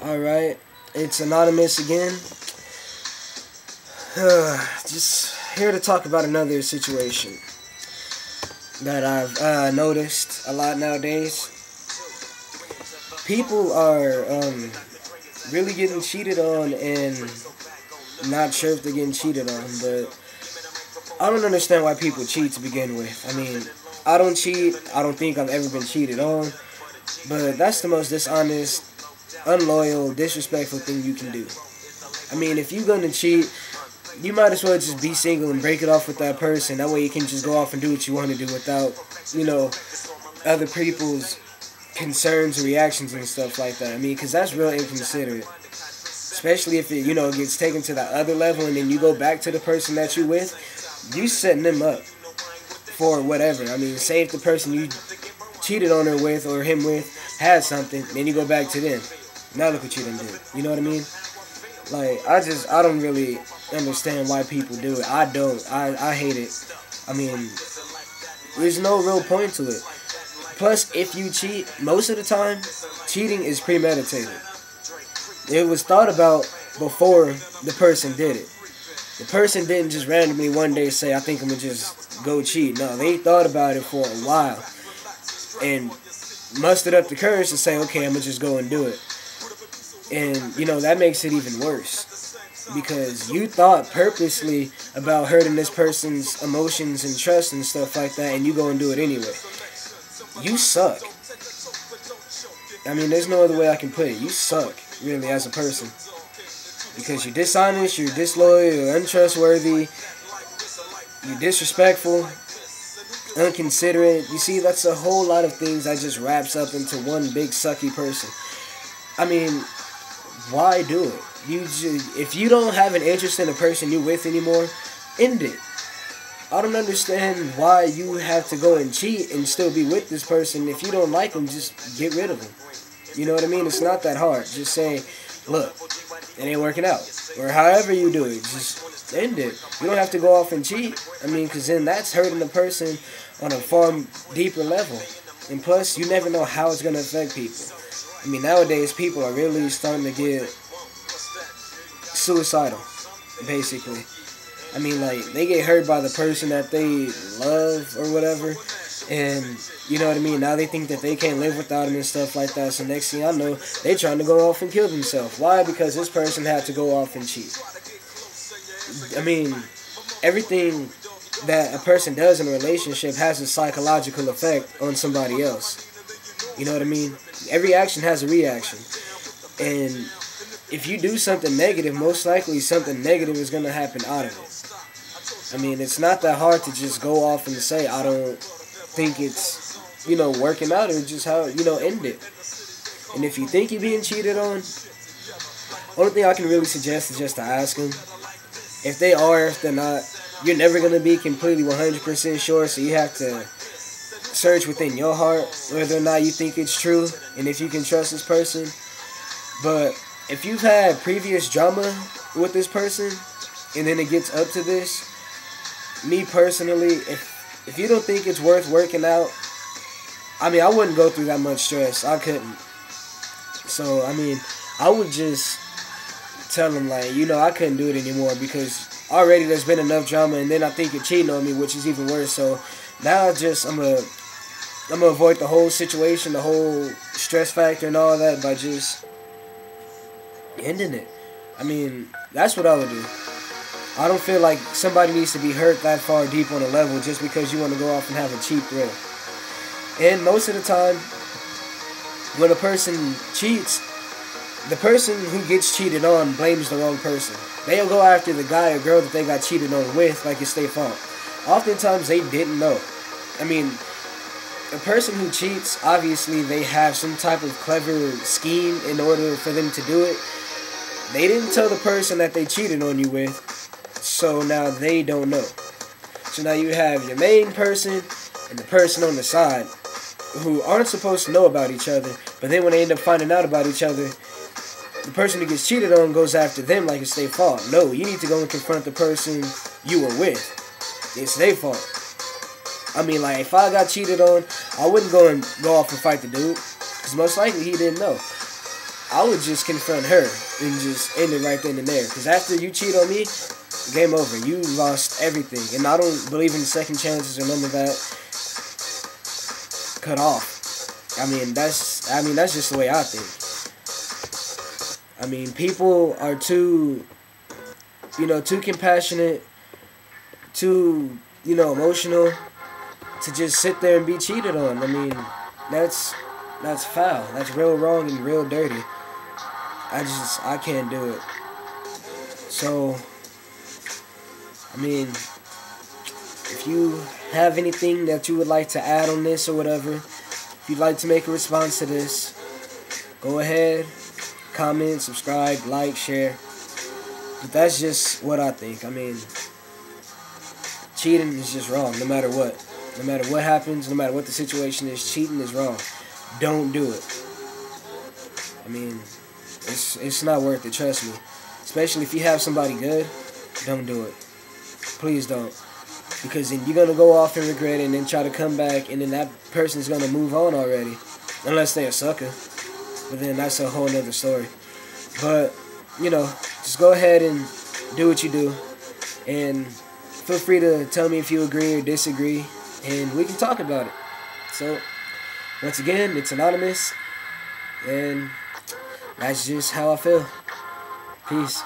Alright, it's Anonymous again. Just here to talk about another situation that I've noticed a lot nowadays. People are really getting cheated on and not sure if they're getting cheated on, but I don't understand why people cheat to begin with. I mean, I don't cheat. I don't think I've ever been cheated on, but that's the most dishonest, unloyal, disrespectful thing you can do. I mean, if you're gonna cheat, you might as well just be single and break it off with that person. That way you can just go off and do what you want to do without, other people's concerns or reactions and stuff like that. I mean, because that's real inconsiderate. Especially if it, gets taken to that other level and then you go back to the person that you with, you setting them up for whatever. I mean, say if the person you cheated on her with or him with had something, then you go back to them. Now look what you done did. You know what I mean? Like, I don't really understand why people do it. I don't. I hate it. I mean, there's no real point to it. Plus, if you cheat, most of the time, cheating is premeditated. It was thought about before the person did it. The person didn't just randomly one day say, I think I'm going to just go cheat. No, they thought about it for a while and mustered up the courage to say, okay, I'm going to just go and do it. And, that makes it even worse. Because you thought purposely about hurting this person's emotions and trust and stuff like that, and you go and do it anyway. You suck. I mean, there's no other way I can put it. You suck, really, as a person. Because you're dishonest, you're disloyal, you're untrustworthy, you're disrespectful, inconsiderate. You see, that's a whole lot of things that just wraps up into one big sucky person. I mean, why do it? If you don't have an interest in the person you're with anymore, end it. I don't understand why you have to go and cheat and still be with this person. If you don't like them, just get rid of them. You know what I mean? It's not that hard. Just say, look, it ain't working out. Or however you do it, just end it. You don't have to go off and cheat. I mean, because then that's hurting the person on a far deeper level. And plus, you never know how it's going to affect people. I mean, nowadays, people are really starting to get suicidal, basically. I mean, like, they get hurt by the person that they love or whatever. And, you know what I mean? Now they think that they can't live without him and stuff like that. So next thing I know, they trying to go off and kill themselves. Why? Because this person had to go off and cheat. I mean, everything that a person does in a relationship has a psychological effect on somebody else. You know what I mean? Every action has a reaction. And if you do something negative, most likely something negative is going to happen out of it. I mean, it's not that hard to just go off and say, I don't think it's, working out, or just how, end it. And if you think you're being cheated on, only thing I can really suggest is just to ask them. If they are, if they're not, you're never going to be completely 100% sure, so you have to search within your heart whether or not you think it's true and if you can trust this person. But if you've had previous drama with this person and then it gets up to this, me personally, if you don't think it's worth working out, I mean, I wouldn't go through that much stress. I couldn't. So, I mean, I would just tell them, like, I couldn't do it anymore because already there's been enough drama, and then I think you're cheating on me, which is even worse. So now I'm gonna avoid the whole situation, the whole stress factor and all that by just ending it. I mean, that's what I would do. I don't feel like somebody needs to be hurt that far deep on a level just because you want to go off and have a cheap thrill. And most of the time, when a person cheats, the person who gets cheated on blames the wrong person. They'll go after the guy or girl that they got cheated on with like it's their fault. Oftentimes, they didn't know. I mean, a person who cheats, obviously, they have some type of clever scheme in order for them to do it. They didn't tell the person that they cheated on you with, so now they don't know. So now you have your main person and the person on the side who aren't supposed to know about each other, but then when they end up finding out about each other, the person who gets cheated on goes after them like it's their fault. No, you need to go and confront the person you were with. It's their fault. I mean, like, if I got cheated on, I wouldn't go off and fight the dude, because most likely he didn't know. I would just confront her and just end it right then and there. Because after you cheat on me, game over. You lost everything. And I don't believe in second chances or none of that. Cut off. I mean, that's just the way I think. I mean, people are too compassionate, too, emotional to just sit there and be cheated on. I mean, that's foul. That's real wrong and real dirty. I can't do it. So, I mean, if you have anything that you would like to add on this or whatever, if you'd like to make a response to this, go ahead, comment, subscribe, like, share. But that's just what I think. I mean, cheating is just wrong no matter what. No matter what happens, no matter what the situation is, cheating is wrong. Don't do it. I mean, it's not worth it, trust me. Especially if you have somebody good, don't do it. Please don't. Because then you're going to go off and regret it and then try to come back, and then that person's going to move on already. Unless they're a sucker. But then that's a whole nother story. But, just go ahead and do what you do. And feel free to tell me if you agree or disagree. And we can talk about it. So, once again, it's anonymous. And that's just how I feel. Peace.